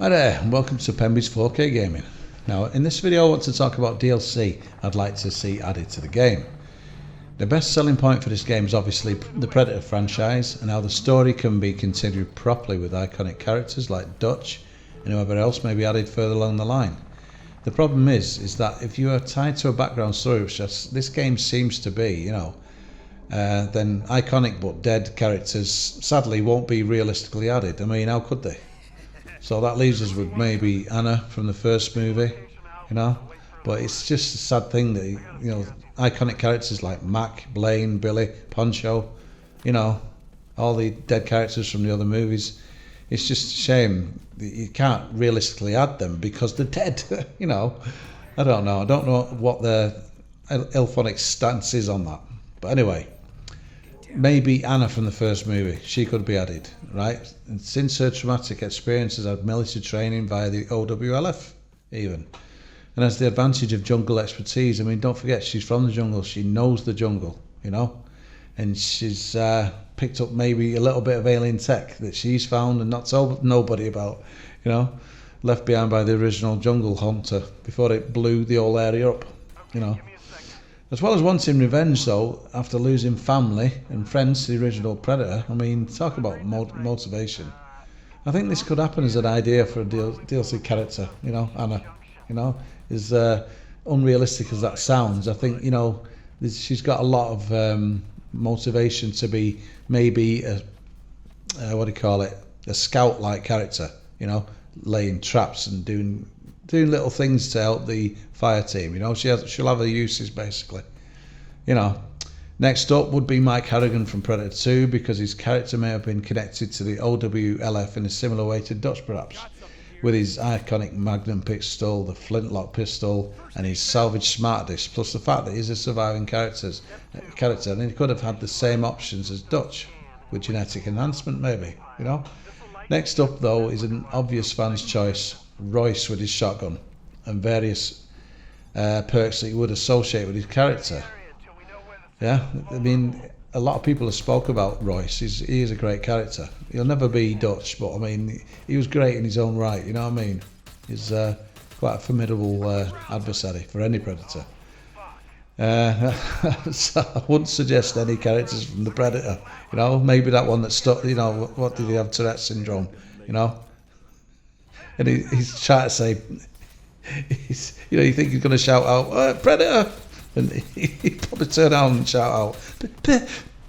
Hi there, and welcome to PEMBY'S 4K Gaming. Now, in this video I want to talk about DLC I'd like to see added to the game. The best selling point for this game is obviously the Predator franchise and how the story can be continued properly with iconic characters like Dutch and whoever else may be added further along the line. The problem is that if you are tied to a background story, which this game seems to be, then iconic but dead characters sadly won't be realistically added. I mean, how could they? So that leaves us with maybe Anna from the first movie, but it's just a sad thing that, iconic characters like Mac, Blaine, Billy, Poncho, all the dead characters from the other movies, it's just a shame that you can't realistically add them because they're dead, I don't know what the Ilphonic stance is on that, but anyway. Maybe Anna from the first movie, she could be added, right? And since her traumatic experience has had military training via the OWLF even, and has the advantage of jungle expertise. I mean, don't forget, she's from the jungle, she knows the jungle, and she's picked up maybe a little bit of alien tech that she's found and not told nobody about, left behind by the original jungle hunter before it blew the whole area up, As well as wanting revenge, though, after losing family and friends to the original Predator, I mean, talk about motivation. I think this could happen as an idea for a DLC character, Anna, as unrealistic as that sounds. I think, she's got a lot of motivation to be maybe a scout-like character, laying traps and doing little things to help the fire team. She'll have her uses basically. Next up would be Mike Harrigan from Predator 2, because his character may have been connected to the OWLF in a similar way to Dutch perhaps, with his iconic Magnum pistol, the flintlock pistol, and his salvage smart disc, plus the fact that he's a surviving character, and he could have had the same options as Dutch with genetic enhancement maybe. Next up though is an obvious fan's choice, Royce with his shotgun and various perks that you would associate with his character. I mean, a lot of people have spoke about Royce. He is a great character. He'll never be Dutch, but I mean, he was great in his own right, you know what I mean? He's quite a formidable adversary for any Predator. So I wouldn't suggest any characters from the Predator, maybe that one that stuck, what did he have, Tourette syndrome, and he's trying to say, you think he's going to shout out, Predator, and he'd probably turn around and shout out,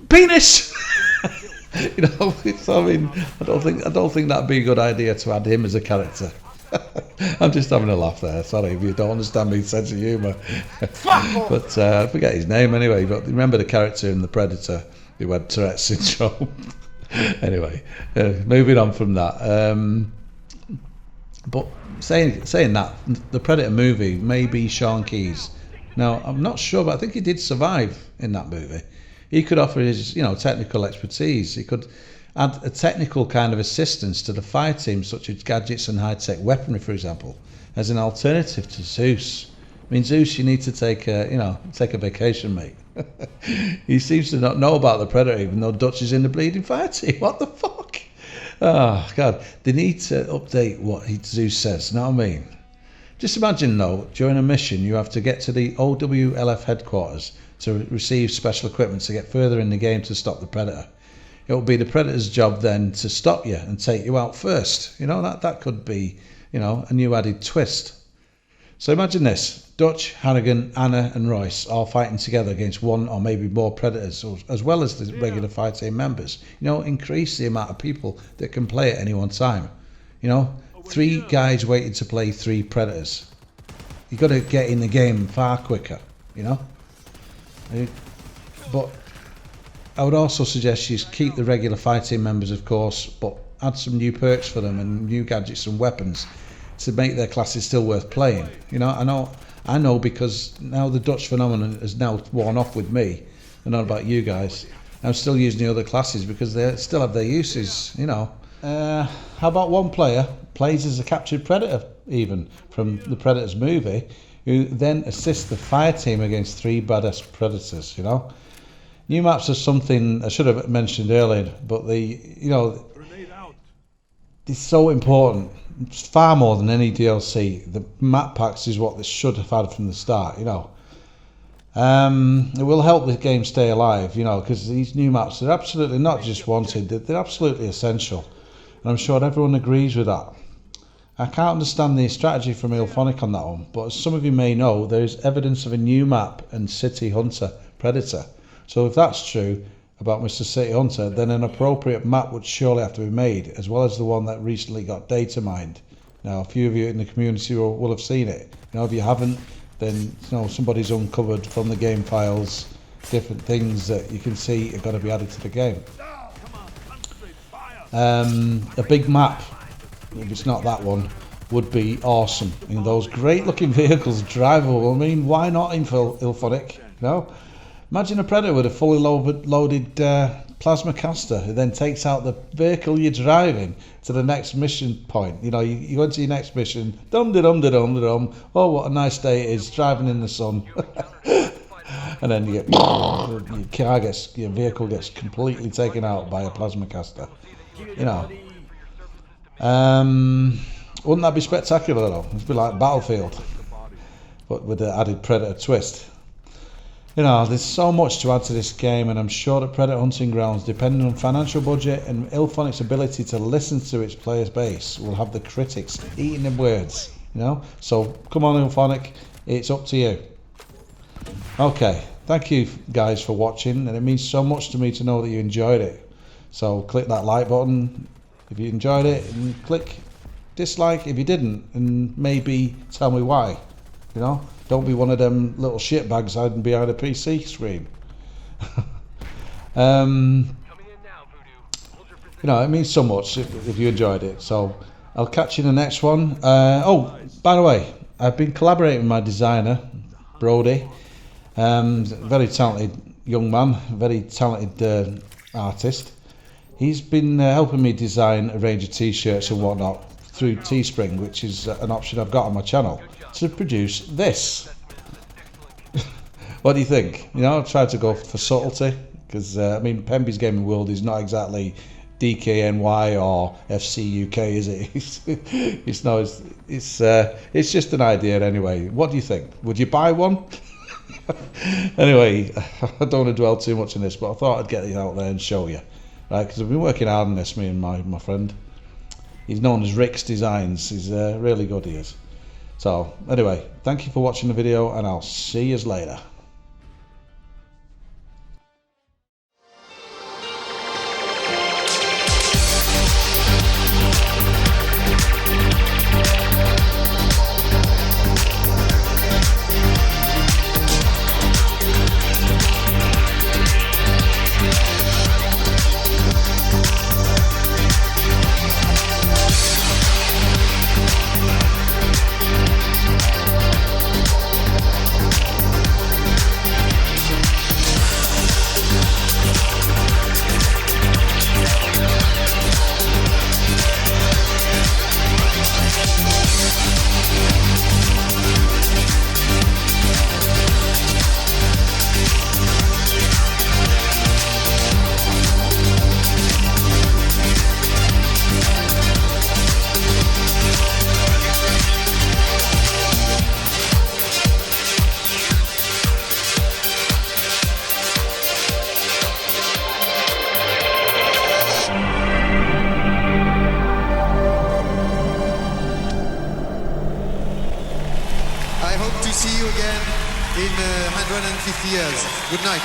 penis. I mean, I don't think that'd be a good idea to add him as a character. I'm just having a laugh there. Sorry if you don't understand my sense of humour. But I forget his name anyway. But remember the character in the Predator who had Tourette syndrome. Anyway, moving on from that. But saying that, the Predator movie may be Sean Keyes. Now, I'm not sure, but I think he did survive in that movie. He could offer his, technical expertise. He could add a technical kind of assistance to the fire team, such as gadgets and high-tech weaponry, for example, as an alternative to Zeus. I mean, Zeus, you need to take a vacation, mate. He seems to not know about the Predator, even though Dutch is in the bleeding fire team. What the fuck? Oh, God. They need to update what Zeus says, you know what I mean? Just imagine, though, during a mission, you have to get to the OWLF headquarters to receive special equipment to get further in the game to stop the Predator. It will be the Predator's job then to stop you and take you out first. That could be, a new added twist. So imagine this, Dutch, Harrigan, Anna and Royce all fighting together against one or maybe more Predators, as well as the regular fire team members. Increase the amount of people that can play at any one time. 3 guys waiting to play 3 Predators. You've got to get in the game far quicker, But I would also suggest you keep the regular fire team members, of course, but add some new perks for them and new gadgets and weapons to make their classes still worth playing. I know because now the Dutch phenomenon has now worn off with me. I know about you guys. I'm still using the other classes because they still have their uses, How about one player plays as a captured Predator, even, from the Predators movie, who then assists the fire team against 3 badass Predators, New maps are something I should have mentioned earlier, but it's so important far more than any DLC. The map packs is what they should have had from the start, you know. It will help the game stay alive, you know, because these new maps are absolutely not just wanted, they're absolutely essential. And I'm sure everyone agrees with that. I can't understand the strategy from Ilphonic on that one, but as some of you may know, there is evidence of a new map and City Hunter Predator. So if that's true about Mr. City Hunter, then an appropriate map would surely have to be made, as well as the one that recently got data mined. Now, a few of you in the community will have seen it. You know, if you haven't, then you know somebody's uncovered from the game files different things that you can see are going to be added to the game. A big map, if it's not that one, would be awesome. You know, those great looking vehicles, drivable. I mean, why not in Ilphonic? You know, imagine a Predator with a fully loaded plasma caster who then takes out the vehicle you're driving to the next mission point. You know, you go into your next mission, dum-de-dum-de-dum-de-dum. Oh, what a nice day it is, driving in the sun. And then you get, your vehicle gets completely taken out by a plasma caster. You know, wouldn't that be spectacular though? It'd be like Battlefield, but with the added Predator twist. You know, there's so much to add to this game, and I'm sure that Predator Hunting Grounds, depending on financial budget and Ilphonic's ability to listen to its players base, will have the critics eating their words, you know. So come on Ilphonic, it's up to you. Okay, thank you guys for watching, and it means so much to me to know that you enjoyed it. So click that like button if you enjoyed it, and click dislike if you didn't, and maybe tell me why. You know, don't be one of them little shitbags hiding behind a PC screen. You know, it means so much if you enjoyed it. So I'll catch you in the next one. Oh, by the way, I've been collaborating with my designer, Brody. Very talented young man, very talented artist. He's been helping me design a range of t-shirts and whatnot through Teespring, which is an option I've got on my channel, to produce this. What do you think? You know, I've tried to go for subtlety, because I mean, PEMBY'S Gaming World is not exactly DKNY or FC UK, is it? It's just an idea anyway. What do you think? Would you buy one? Anyway, I don't want to dwell too much on this, but I thought I'd get it out there and show you, right? Because I've been working hard on this, me and my friend. He's known as Rick's Designs. He's really good, he is. So anyway, thank you for watching the video, and I'll see you later. I hope to see you again in 150 years. Good night.